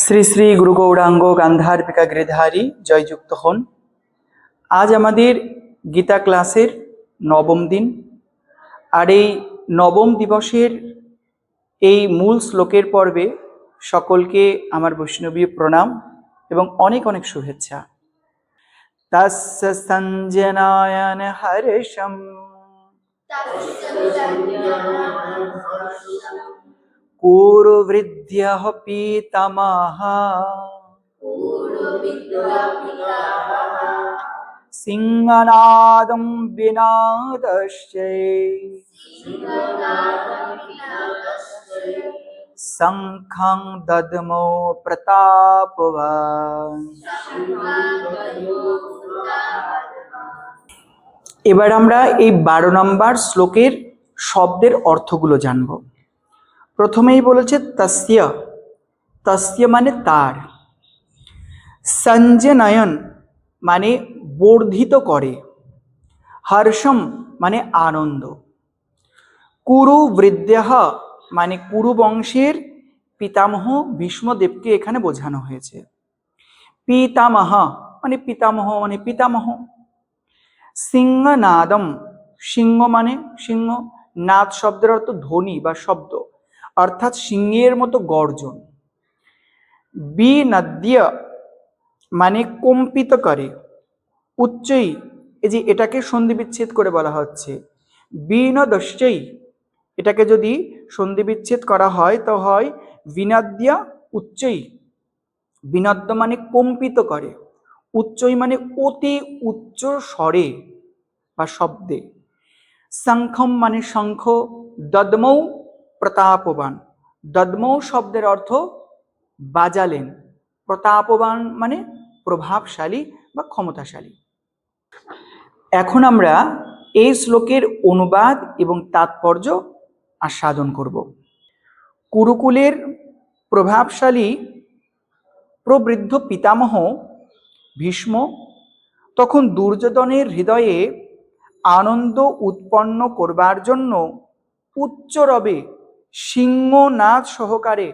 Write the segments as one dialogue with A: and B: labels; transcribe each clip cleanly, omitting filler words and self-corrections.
A: শ্রী শ্রী গুরু গৌরাঙ্গ গান্ধার্বিকা গিরিধারী জয়যুক্ত হন। আজ আমাদের গীতা ক্লাসের নবম দিন, আর এই নবম দিবসের এই মূল শ্লোকের পর্বে সকলকে আমার বৈষ্ণবীয় প্রণাম এবং অনেক অনেক শুভেচ্ছা। তস্য সঞ্জনায়ন হর্ষম কুরুবৃদ্ধ্যঃ পিতামহঃ সিংহনাদং বিনাদস্যৈ শঙ্খং দদ্মো প্রতাপবান। এবার আমরা এই 12 নম্বর শ্লোকের শব্দের অর্থগুলো জানব। প্রথমেই বলেছে তস্য, তস্য মানে তার, সঞ্জনয়ন মানে বর্ধিত করে, হর্ষম মানে আনন্দ, কুরু বৃদ্ধ্যঃ মানে কুরু বংশের পিতামহ ভীষ্মদেবকে এখানে বোঝানো হয়েছে। পিতামহ মানে পিতামহ মানে পিতামহ। সিংহনাদম, সিংহ মানে সিংহ, নাদ শব্দের অর্থ ধ্বনি বা শব্দ, অর্থাৎ সিংহের মতো গর্জন। বিনদ্য মানে কম্পিত করে, উচ্চই, এই যে এটাকে সন্ধি বিচ্ছেদ করে বলা হচ্ছে। বিনদস্যই, এটাকে যদি সন্ধি বিচ্ছেদ করা হয় তো হয় বিনদ্য উচ্চই। বিনদ্য মানে কম্পিত করে, উচ্চই মানে অতি উচ্চ স্বরে বা শব্দে। শঙ্খম মানে শঙ্খ, দদ্মৌ প্রতাপবান, দদ্মৌ শব্দের অর্থ বাজালেন, প্রতাপবান মানে প্রভাবশালী বা ক্ষমতাশালী। এখন আমরা এই শ্লোকের অনুবাদ এবং তাৎপর্য আস্বাদন করব। কুরুকুলের প্রভাবশালী প্রবৃদ্ধ পিতামহ ভীষ্ম তখন দুর্যোধনের হৃদয়ে আনন্দ উৎপন্ন করবার জন্য উচ্চরবে সিংহনাদ সহকারে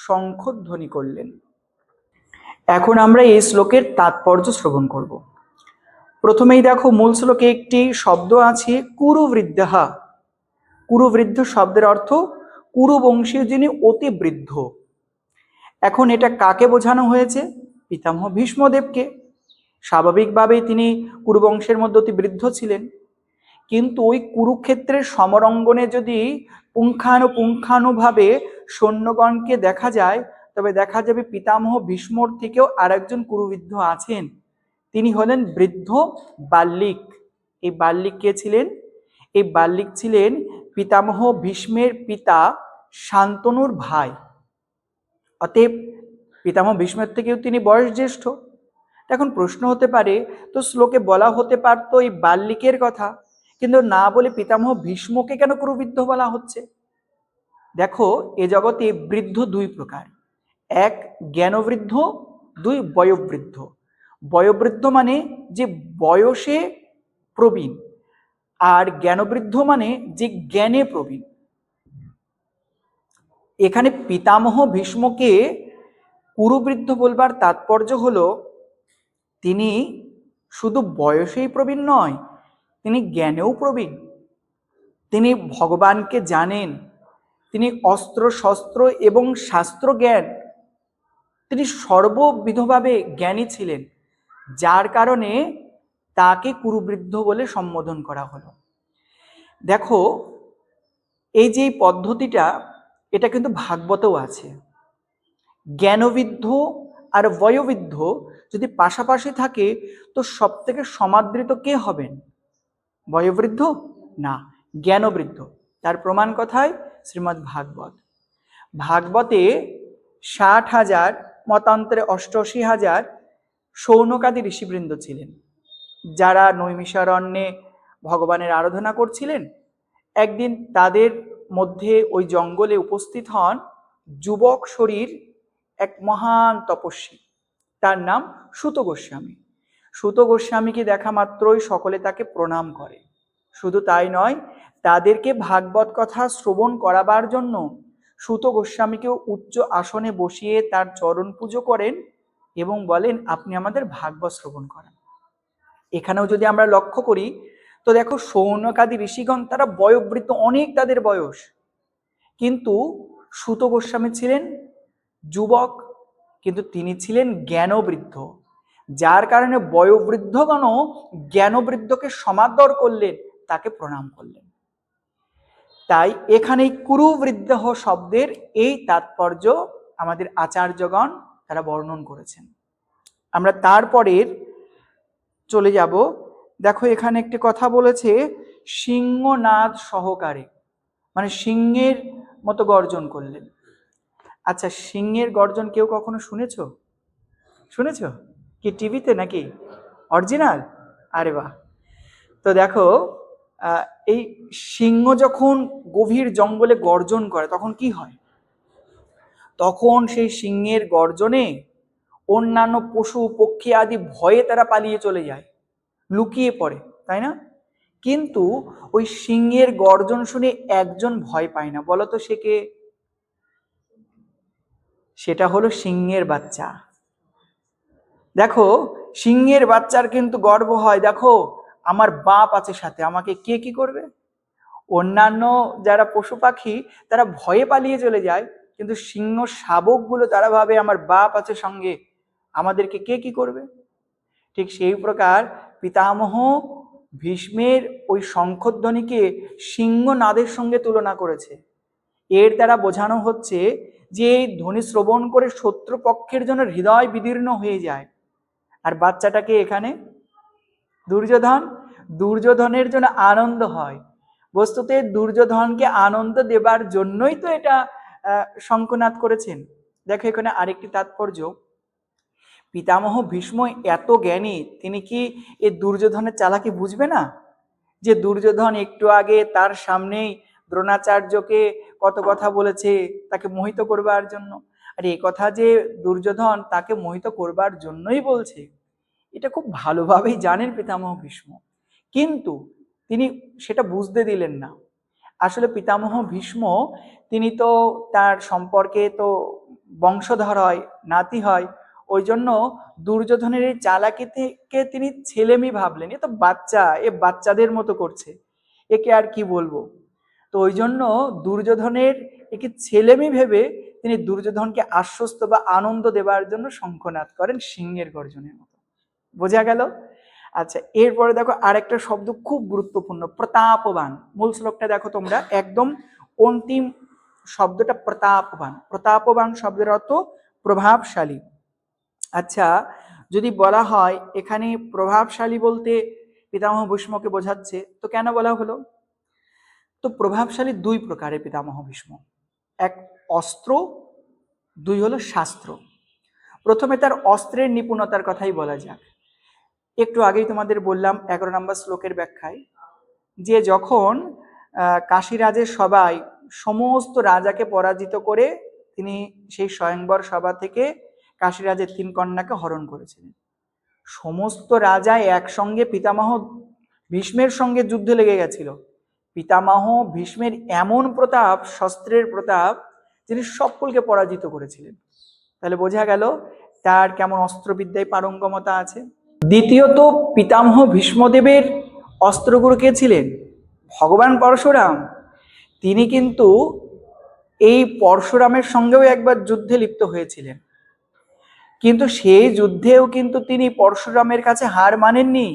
A: শঙ্খধ্বনি করলেন। এখন আমরা এই শ্লোকের তাৎপর্য শ্রবণ করব। প্রথমেই দেখো, মূল শ্লোকে একটি শব্দ আছে কুরুবৃদ্ধঃ। কুরুবৃদ্ধ শব্দের অর্থ কুরু বংশীয় যিনি অতি বৃদ্ধ। এখন এটা কাকে বোঝানো হয়েছে? পিতামহ ভীষ্মদেবকে। স্বাভাবিকভাবেই তিনি কুরুবংশের মধ্যে অতি বৃদ্ধ ছিলেন, কিন্তু ওই কুরুক্ষেত্রের সমরঙ্গনে যদি পুঙ্খানুপুঙ্খানুভাবে সৈন্যগণকে দেখা যায়, তবে দেখা যাবে পিতামহ ভীষ্মর থেকেও আরেকজন কুরুবৃদ্ধ আছেন। তিনি হলেন বৃদ্ধ বাল্লিক। এই বাল্লিক কে ছিলেন? এই বাল্লিক ছিলেন পিতামহ ভীষ্মের পিতা শান্তনুর ভাই। অতএব পিতামহ ভীষ্মের থেকেও তিনি বয়স জ্যেষ্ঠ। এখন প্রশ্ন হতে পারে, তো শ্লোকে বলা হতে পারতো এই বাল্লিকের কথা, কিন্তু না বলে পিতামহ ভীষ্মকে কেন কুরুবৃদ্ধ বলা হচ্ছে? দেখো, এ জগতে বৃদ্ধ দুই প্রকার, এক জ্ঞানবৃদ্ধ, দুই বয়োবৃদ্ধ। বয়োবৃদ্ধ মানে যে বয়সে প্রবীণ, আর জ্ঞানবৃদ্ধ মানে যে জ্ঞানে প্রবীণ। এখানে পিতামহ ভীষ্মকে কুরুবৃদ্ধ বলবার তাৎপর্য হলো তিনি শুধু বয়সেই প্রবীণ নয়, তিনি জ্ঞানেও প্রবীণ। তিনি ভগবানকে জানেন, তিনি অস্ত্র শস্ত্র এবং শাস্ত্র জ্ঞান, তিনি সর্ববিধভাবে জ্ঞানী ছিলেন, যার কারণে তাকে কুরুবৃদ্ধ বলে সম্বোধন করা হলো। দেখো, এই যে পদ্ধতিটা, এটা কিন্তু ভাগবতেও আছে। জ্ঞানবৃদ্ধ আর বয়োবৃদ্ধ যদি পাশাপাশি থাকে, তো সব থেকে সমাদৃত কে হবেন? বয়োবৃদ্ধ না, জ্ঞানবৃদ্ধ। তার প্রমাণ কথায় শ্রীমদ্ ভাগবত। ভাগবতে 60,000, মতান্তরে 88,000 শৌনকাদি ঋষিবৃন্দ ছিলেন, যারা নৈমিষারণ্যে ভগবানের আরাধনা করছিলেন। একদিন তাদের মধ্যে ওই জঙ্গলে উপস্থিত হন যুবক শরীর এক মহান তপস্বী, তার নাম সূত গোস্বামী। সূত গোস্বামীকে দেখা মাত্রই সকলে তাকে প্রণাম করে। শুধু তাই নয়, তাদেরকে ভাগবত কথা শ্রবণ করাবার জন্য সুত গোস্বামীকেও উচ্চ আসনে বসিয়ে তার চরণ পুজো করেন এবং বলেন আপনি আমাদের ভাগবত শ্রবণ করেন। এখানেও যদি আমরা লক্ষ্য করি তো দেখো শৌনকাদি ঋষিগণ তারা বয়োবৃদ্ধ, অনেক তাদের বয়স, কিন্তু সুত গোস্বামী ছিলেন যুবক, কিন্তু তিনি ছিলেন জ্ঞানবৃদ্ধ, যার কারণে বয়োবৃদ্ধগণও জ্ঞানবৃদ্ধকে সমাদর করলেন, তাকে প্রণাম করলেন। তাই এখানে কুরুবৃদ্ধ শব্দের এই তাৎপর্য আমাদের আচার্যগণ তারা বর্ণন করেছেন। আমরা তারপরের চলে যাব। দেখো এখানে একটি কথা বলেছে সিংহনাদ সহকারে, মানে সিংহের মতো গর্জন করলেন। আচ্ছা, সিংহের গর্জন কেউ কখনো শুনেছো? শুনেছো কি টিভিতে নাকি অরিজিনাল? আরে বাহ! তো দেখো এই সিংহ যখন গভীর জঙ্গলে গর্জন করে তখন কি হয়? তখন সেই সিংহের গর্জনে অন্যান্য পশু পক্ষী আদি ভয়ে তারা পালিয়ে চলে যায়, লুকিয়ে পড়ে, তাই না? কিন্তু ওই সিংহের গর্জন শুনে একজন ভয় পায় না, বলো তো সে কে? সেটা হলো সিংহের বাচ্চা। দেখো সিংহের বাচ্চার কিন্তু গর্ব হয়, দেখো আমার বাপ আছে সাথে, আমাকে কে কি করবে? অন্যান্য যারা পশু পাখি তারা ভয়ে পালিয়ে চলে যায়, কিন্তু সিংহ শাবকগুলো তারা ভাবে আমার বাপ আছে সঙ্গে, আমাদেরকে কে কি করবে? ঠিক সেই প্রকার পিতামহ ভীষ্মের ওই শঙ্খধ্বনিকে সিংহনাদের সঙ্গে তুলনা করেছে। এর দ্বারা বোঝানো হচ্ছে যে এই ধ্বনি শ্রবণ করে শত্রুপক্ষের জন্য হৃদয় বিদীর্ণ হয়ে যায়। আর বাচ্চাটাকে এখানে দুর্যোধন, দুর্যোধনের জন্য আনন্দ হয়। বস্তুতে দুর্যোধনকে আনন্দ দেবার জন্যই তো এটা শঙ্খনাদ করেছেন। দেখো এখানে আরেকটি তাৎপর্য, পিতামহ ভীষ্ম এত জ্ঞানী, তিনি কি এই দুর্যোধনের চালাকি বুঝবে না? যে দুর্যোধন একটু আগে তার সামনেই দ্রোণাচার্যকে কত কথা বলেছে তাকে মোহিত করবার জন্য, আর এই কথা যে দুর্যোধন তাকে মোহিত করবার জন্যই বলছে, এটা খুব ভালোভাবেই জানেন পিতামহ ভীষ্ম, কিন্তু তিনি সেটা বুঝতে দিলেন না। আসলে পিতামহ ভীষ্ম তিনি তো তার সম্পর্কে তো বংশধর হয়, নাতি হয়, ওই জন্য দুর্যোধনের এই চালাকিকে তিনি ছেলেমি ভাবলেন, এ তো বাচ্চা, এ বাচ্চাদের মতো করছে, একে আর কি বলবো। তো ওই জন্য দুর্যোধনের একে ছেলেমি ভেবে তিনি দুর্যোধনকে আশ্বস্ত বা আনন্দ দেবার জন্য শঙ্খনাদ করেন সিংহের গর্জনের মতো। বোঝা গেল? আচ্ছা, এরপরে দেখো আরেকটা শব্দ খুব গুরুত্বপূর্ণ, প্রতাপবান। মূল শ্লোকটা দেখো তোমরা, একদম অন্তিম শব্দটা প্রতাপবান। প্রতাপবান শব্দের অর্থ প্রভাবশালী। আচ্ছা, যদি বলা হয় এখানে প্রভাবশালী বলতে পিতামহ ভীষ্মকে বোঝাচ্ছে, তো কেন বলা হলো? তো প্রভাবশালী দুই প্রকারের পিতামহ ভীষ্ম, এক অস্ত্র, দুই হলো শাস্ত্র। প্রথমে তার অস্ত্রের নিপুণতার কথাই বলা যাক। একটু আগেই তোমাদের বললাম 11 নম্বর শ্লোকের ব্যাখ্যায়, যে যখন কাশীরাজের সবাই সমস্ত রাজাকে পরাজিত করে তিনি সেই স্বয়ংবর সভা থেকে কাশীরাজের 3 কন্যাকে হরণ করেছিলেন, সমস্ত রাজা একসঙ্গে পিতামহ ভীষ্মের সঙ্গে যুদ্ধে লেগে গেছিল। পিতামহ ভীষ্মের এমন প্রতাপ, শস্ত্রের প্রতাপ, যিনি সকলকে পরাজিত করেছিলেন। তাহলে বোঝা গেল তার কেমন অস্ত্রবিদ্যায় পারঙ্গমতা আছে। দ্বিতীয়ত, পিতামহ ভীষ্মদেবের অস্ত্রগুরু কে ছিলেন? ভগবান পরশুরাম। তিনি কিন্তু এই পরশুরামের সঙ্গেও একবার যুদ্ধে লিপ্ত হয়েছিলেন, কিন্তু সেই যুদ্ধেও কিন্তু তিনি পরশুরামের কাছে হার মানেননি।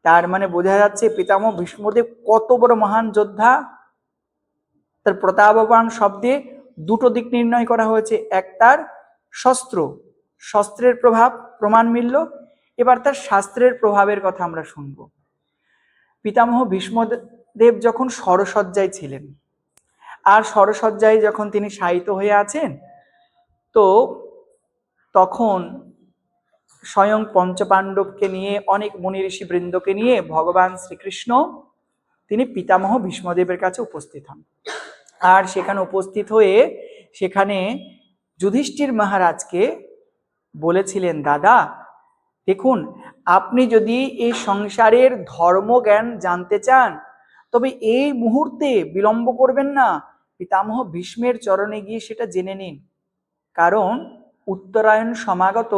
A: তার মানে বোঝা যাচ্ছে পিতামহ ভীষ্মদেব কত বড় মহান যোদ্ধা। তার প্রতাপবান শব্দে দুটো দিক নির্ণয় করা হয়েছে, এক তার শস্ত্র, শস্ত্রের প্রভাব প্রমাণ মিলল। এবার তার শাস্ত্রের প্রভাবের কথা আমরা শুনব। পিতামহ ভীষ্মদেব যখন শরশয্যায় ছিলেন, আর শরশয্যায় যখন তিনি শায়িত হয়ে আছেন, তো তখন স্বয়ং পঞ্চপাণ্ডবকে নিয়ে, অনেক মুনি ঋষি বৃন্দকে নিয়ে ভগবান শ্রীকৃষ্ণ তিনি পিতামহ ভীষ্মদেবের কাছে উপস্থিত হন। আর সেখানে উপস্থিত হয়ে সেখানে যুধিষ্ঠির মহারাজকে বলেছিলেন, দাদা দেখুন, আপনি যদি এই সংসারের ধর্মজ্ঞান জানতে চান তবে এই মুহূর্তে বিলম্ব করবেন না, পিতামহ ভীষ্মের চরণে গিয়ে সেটা জেনে নিন, কারণ উত্তরায়ণ সমাগত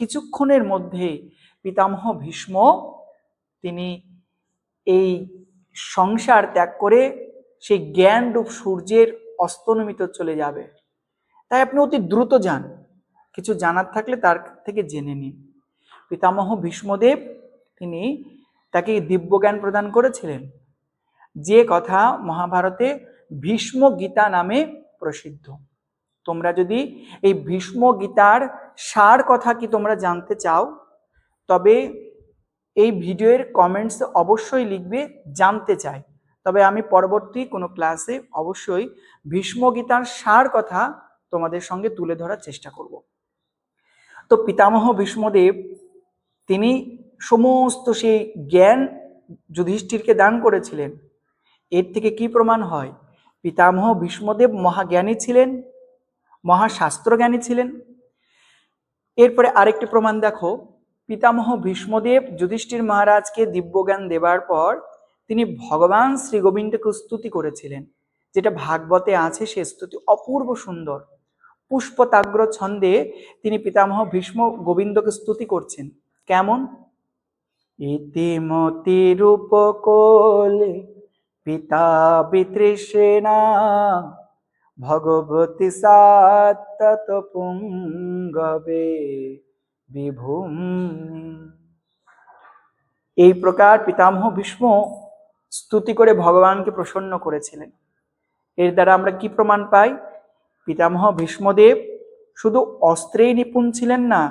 A: কিছুক্ষণের মধ্যে পিতামহ ভীষ্ম তিনি এই সংসার ত্যাগ করে সেই জ্ঞানরূপ সূর্যের অস্তনমিত চলে যাবে। তাই আপনি অতি দ্রুত যান, কিছু জানার থাকলে তার থেকে জেনে নিন। পিতামহ ভীষ্মদেব তিনি তাকে দিব্য জ্ঞান প্রদান করেছিলেন, যে কথা মহাভারতে ভীষ্ম গীতা নামে প্রসিদ্ধ। তোমরা যদি এই ভীষ্ম গীতার সার কথা কি তোমরা জানতে চাও, তবে এই ভিডিওর কমেন্টস অবশ্যই লিখবে জানতে চাই। তবে আমি পরবর্তী কোনো ক্লাসে অবশ্যই ভীষ্ম গীতার সার কথা তোমাদের সঙ্গে তুলে ধরার চেষ্টা করব। তো পিতামহ ভীষ্মদেব তিনি সমস্ত সেই জ্ঞান যুধিষ্ঠিরকে দান করেছিলেন। এর থেকে কি প্রমাণ হয়? পিতামহ ভীষ্মদেব মহাজ্ঞানী ছিলেন, মহাশাস্ত্রজ্ঞানী ছিলেন। এরপরে আরেকটি প্রমাণ দেখো, পিতামহ ভীষ্মদেব যুধিষ্ঠির মহারাজকে দিব্যজ্ঞান দেবার পর তিনি ভগবান শ্রী গোবিন্দকে স্তুতি করেছিলেন, যেটা ভাগবতে আছে। সে স্তুতি অপূর্ব সুন্দর। পুষ্পতাগ্র ছন্দে তিনি পিতামহ ভীষ্ম গোবিন্দকে স্তুতি করছেন। কেমন? ইতিমতিরূপকোলে পিতা বিতৃষ্ণা ভগবতী সাত্তত পুঙ্গবে বিভূমি। এই প্রকার পিতামহ ভীষ্ম স্তুতি করে ভগবানকে প্রসন্ন করেছিলেন। এর দ্বারা আমরা কি প্রমাণ পাই? পিতামহ ভীষ্মদেব শুধু অস্ত্রেই নিপুণ ছিলেন না,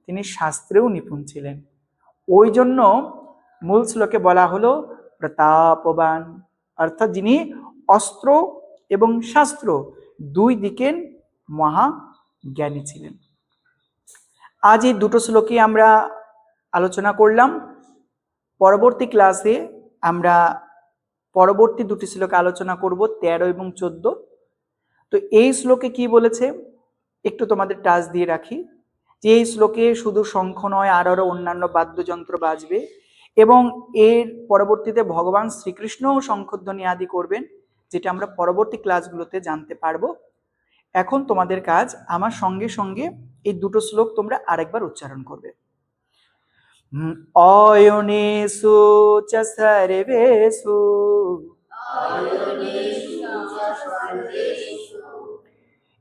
A: তিনি শাস্ত্রেও নিপুণ ছিলেন। ওই জন্য মূল শ্লোকে বলা হলো প্রতাপবান, অর্থাৎ যিনি অস্ত্র এবং শাস্ত্র দুই দিকের মহাজ্ঞানী ছিলেন। আজ এই দুটো শ্লোকে আমরা আলোচনা করলাম। পরবর্তী ক্লাসে আমরা পরবর্তী দুটি শ্লোক আলোচনা করব, 13 এবং 14। তো এই শ্লোকে কি বলেছে একটু তোমাদের টাচ দিয়ে রাখি, যে এই শ্লোকে শুধু শঙ্খ নয়, আরও অন্যান্য বাদ্যযন্ত্র বাজবে এবং এর পরবর্তীতে ভগবান শ্রীকৃষ্ণও শঙ্খধ্বনি আদি করবেন, যেটা আমরা পরবর্তী ক্লাসগুলোতে জানতে পারবো। এখন তোমাদের কাজ আমার সঙ্গে সঙ্গে এই দুটো শ্লোক তোমরা আরেকবার উচ্চারণ করবে। অয়নেষু চ সর্বেষু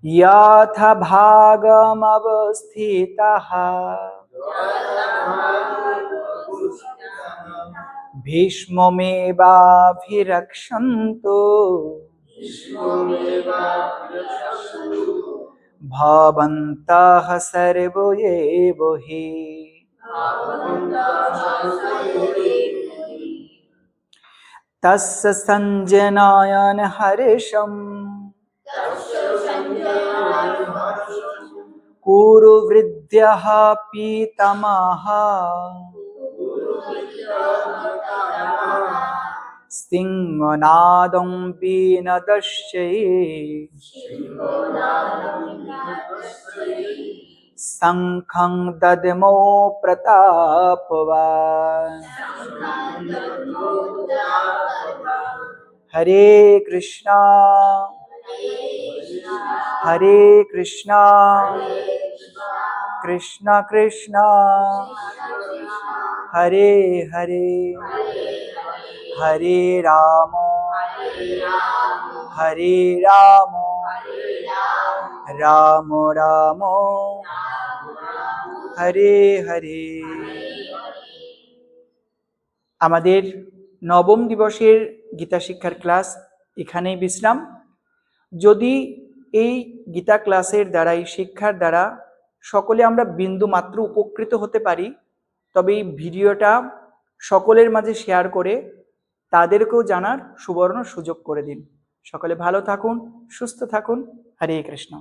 A: यथा भागमवस्थितः भीष्ममेवाभिरक्षन्तु भवन्तः सर्व एव हि। तस्य सञ्जनयन् हर्षम् कुरु वृद्ध्यः पीतामहः सिंहनादं विनदश्चैः शङ्खं दद्मो प्रतापवान्। हरे कृष्णा हरे कृष्णा कृष्ण कृष्ण हरे हरे हरे राम राम राम हरे हरे। আমাদের নবম দিবসের গীতা শিক্ষার ক্লাস এখানেই বিশ্রাম। যদি এই গীতা ক্লাসের দ্বারা, এই শিক্ষার দ্বারা সকলে আমরা বিন্দু মাত্র উপকৃত হতে পারি, তবে এই ভিডিওটা সকলের মাঝে শেয়ার করে তাদেরকেও জানার সুবর্ণ সুযোগ করে দিন। সকলে ভালো থাকুন, সুস্থ থাকুন। হরে কৃষ্ণ।